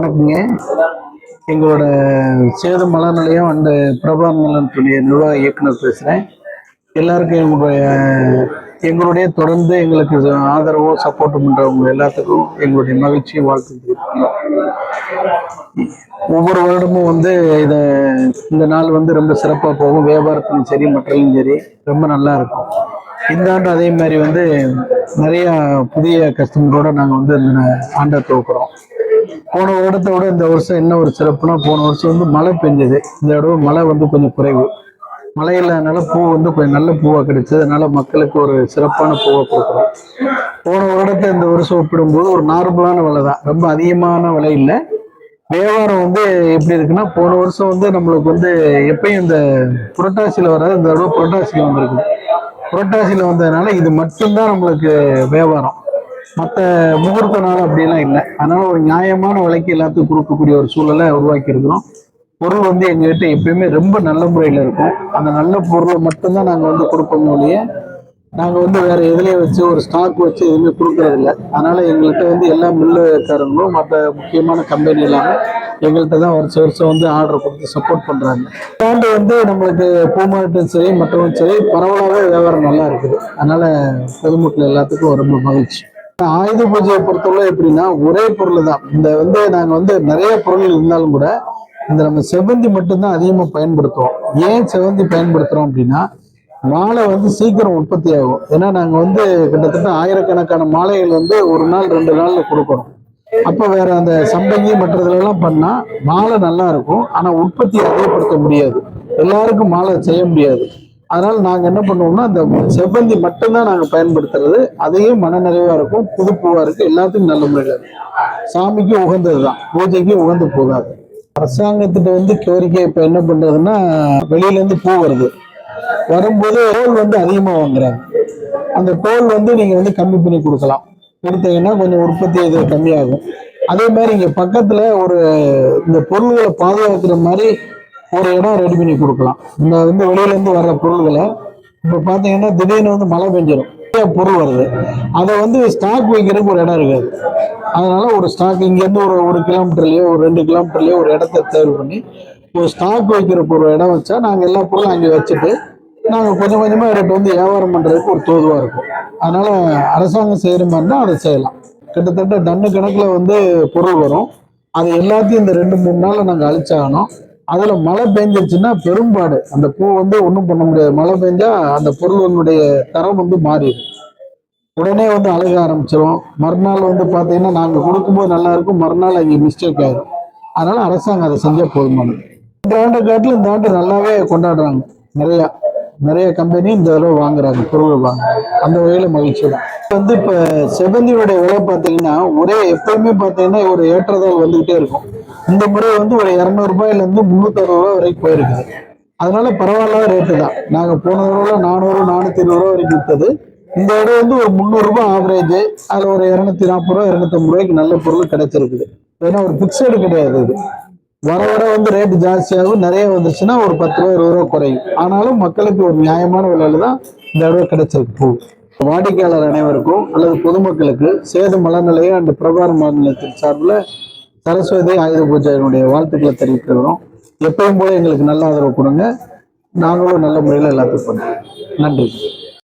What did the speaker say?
வணக்கங்க. எங்களோட சேது மலர் நிலையம் அண்ட் பிரபா நிலையத்துடைய நிர்வாக இயக்குனர் பேசுகிறேன். எல்லாருக்கும் எங்களுடைய தொடர்ந்து எங்களுக்கு ஆதரவோ சப்போர்ட் பண்ணுறவங்க எல்லாத்துக்கும் எங்களுடைய மகிழ்ச்சியும் வாழ்த்து. ஒவ்வொரு வருடமும் இந்த நாள் ரொம்ப சிறப்பாக போகும். வியாபாரத்திலும் சரி மற்றதும் சரி ரொம்ப நல்லா இருக்கும். இந்த ஆண்டு அதே மாதிரி நிறைய புதிய கஸ்டமரோட நாங்கள் இந்த ஆண்டை துவக்கிறோம். போன வருடத்தை விட இந்த வருஷம் என்ன ஒரு சிறப்புனா, போன வருஷம் மழை பெஞ்சது. இந்த தடவை மழை கொஞ்சம் குறைவு. மழை இல்லாதனால பூ கொஞ்சம் நல்ல பூவாக கிடைச்சது. அதனால மக்களுக்கு ஒரு சிறப்பான பூவை கொடுக்குறோம். போன வருடத்தை இந்த வருஷம் ஒப்பிடும்போது ஒரு நார்மலான விலை தான், ரொம்ப அதிகமான விலை இல்லை. வியாபாரம் எப்படி இருக்குன்னா, போன வருஷம் நம்மளுக்கு எப்பயும் இந்த புரட்டாசியில் வராது, இந்த தடவை புரட்டாசியில் வந்திருக்கு. புரட்டாசியில் வந்ததுனால இது மட்டும்தான் நம்மளுக்கு வியாபாரம். மற்ற முகூர்த்த நாள் அப்படிலாம் இல்லை. அதனால ஒரு நியாயமான விலைக்கு எல்லாத்துக்கும் கொடுக்கக்கூடிய ஒரு சூழலை உருவாக்கி இருக்கிறோம். பொருள் எங்ககிட்ட எப்பயுமே ரொம்ப நல்ல முறையில் இருக்கும். அந்த நல்ல பொருளை மட்டும்தான் நாங்கள் கொடுப்போம் ஒழிய நாங்கள் வேற எதுலேயே வச்சு ஒரு ஸ்டாக் வச்சு எதுவுமே கொடுக்கறதில்ல. அதனால எங்கள்கிட்ட எல்லா மில்லுக்காரங்களும் மற்ற முக்கியமான கம்பெனி எல்லாமே எங்கள்கிட்ட தான் வருஷம் ஆர்டர் கொடுத்து சப்போர்ட் பண்ணுறாங்க. ஆண்டு நம்மளுக்கு பூமாட்டும் சரி மற்றவங்க சரி பரவலாகவே வியாபாரம் நல்லா இருக்குது. அதனால பொதுமக்கள் எல்லாத்துக்கும் ரொம்ப மகிழ்ச்சி. ஆயுத பூஜையை பொறுத்தவரை எப்படின்னா, ஒரே பொருள் தான். நாங்கள் நிறைய பொருள் இருந்தாலும் கூட நம்ம செவ்வந்தி மட்டும்தான் அதிகமாக பயன்படுத்துவோம். ஏன் செவ்வந்தி பயன்படுத்துறோம் அப்படின்னா, மாலை சீக்கிரம் உற்பத்தி ஆகும். ஏன்னா நாங்கள் கிட்டத்தட்ட ஆயிரக்கணக்கான மாலைகள் ஒரு நாள் 2 நாள்ல கொடுக்குறோம். அப்போ வேற அந்த சம்பங்கி மற்றதுலாம் பண்ணா மாலை நல்லா இருக்கும், ஆனால் உற்பத்தி அதிகப்படுத்த முடியாது, எல்லாருக்கும் மாலை செய்ய முடியாது. அதனால நாங்கள் என்ன பண்ணுவோம்னா, அந்த செவ்வந்தி மட்டும்தான் நாங்கள் பயன்படுத்துறது. அதையும் மனநிறைவா இருக்கும், புதுப்பூவா இருக்கு, எல்லாத்துக்கும் நல்ல முறையில் இருக்கும். சாமிக்கு உகந்தது தான், பூஜைக்கு உகந்து போகாது. அரசாங்கத்திட்ட கோரிக்கை இப்போ என்ன பண்றதுன்னா, வெளியிலேருந்து பூ வரும்போது டோல் அதிகமாக வாங்குறாங்க. அந்த டோல் நீங்க கம்மி பண்ணி கொடுக்கலாம். கொடுத்தீங்கன்னா கொஞ்சம் உற்பத்தி இது கம்மியாகும். அதே மாதிரி இங்க பக்கத்துல இந்த பொருள்களை பாதுகாக்கிற மாதிரி ஒரு இடம் ரெடி பண்ணி கொடுக்கலாம். இந்த வெளியில இருந்து வர்ற பொருள்களை இப்ப பாத்தீங்கன்னா திடீர்னு மழை பெஞ்சிடும், பொருள் வருது, அதை ஸ்டாக் வைக்கிறதுக்கு ஒரு இடம் இருக்காது. அதனால ஒரு ஸ்டாக் இங்க இருந்து ஒரு கிலோமீட்டர்லயோ ஒரு 2 கிலோமீட்டர்லயோ ஒரு இடத்த தேர்வு பண்ணி ஒரு ஸ்டாக் வைக்கிறதுக்கு ஒரு இடம் வச்சா நாங்க எல்லா பொருளும் அங்கே வச்சுட்டு நாங்கள் கொஞ்சம் கொஞ்சமா ரேட் வியாபாரம் பண்றதுக்கு ஒரு தோதுவா இருக்கும். அதனால அரசாங்கம் செய்யற மாதிரி தான் அதை செய்யலாம். கிட்டத்தட்ட டன்னு கணக்குல பொருள் வரும். அது எல்லாத்தையும் இந்த 2-3 நாள்ல நாங்கள் அழிச்சாகணும். அதுல மழை பெஞ்சிருச்சுன்னா பெரும்பாடு அந்த பூ ஒன்றும் பண்ண முடியாது. மழை பெஞ்சா அந்த பொருளுடைய தரம் மாறிடும். உடனே அழுக ஆரம்பிச்சிடும். மறுநாள் பார்த்தீங்கன்னா நாங்கள் கொடுக்கும்போது நல்லா இருக்கும், மறுநாள் அங்கே மிஸ்டேக் ஆயிடும். அதனால அரசாங்கம் அதை செஞ்சா போதுமானது. இந்த ஆண்டு காட்டில் இந்த ஆண்டு நல்லாவே கொண்டாடுறாங்க. நிறைய கம்பெனி இந்த தடவை வாங்குறாங்க, பொருள் வாங்குறாங்க. அந்த வகையில மகிழ்ச்சி தான். இப்ப செவ்வந்தியோட விலை பார்த்தீங்கன்னா எப்பயுமே பார்த்தீங்கன்னா ஒரு ஏற்றத்தால் வந்துகிட்டே இருக்கும். இந்த முறை ஒரு 200 ரூபாயில இருந்து 360 ரூபாய் வரைக்கும் போயிருக்குது. அதனால பரவாயில்லாத ரேட்டு தான். நாங்க போன தடவை 400-420 ரூபாய் வரைக்கும் விற்றது. இந்த இடம் ஒரு 300 ரூபாய் ஆவரேஜ். அதுல ஒரு 240 ரூபாய் 250 ரூபாய்க்கு நல்ல பொருள் கிடைச்சிருக்குது. ஏன்னா ஒரு பிக்சடு கிடையாது. இது வர ரேட்டு ஜாஸ்தியாகும். நிறைய வந்துச்சுன்னா ஒரு 10 ரூபா 20 ரூபா குறையும். ஆனாலும் மக்களுக்கு ஒரு நியாயமான விலையில தான் இந்த தடவை கிடைச்சிருக்கு பூ. வாடிக்கையாளர் அனைவருக்கும் அல்லது பொதுமக்களுக்கு சேது மலர் நிலையம் அண்ட் பிரபார மலர் நிலையத்தின் சார்பில் சரஸ்வதி ஆயுத பூஜையினுடைய வாழ்த்துக்களை தெரிவிக்கிறோம். எப்பயும் போல எங்களுக்கு நல்ல ஆதரவு கொடுங்க. நாங்களும் நல்ல முறையில் எல்லாத்துக்கும் பண்ணுவோம். நன்றி.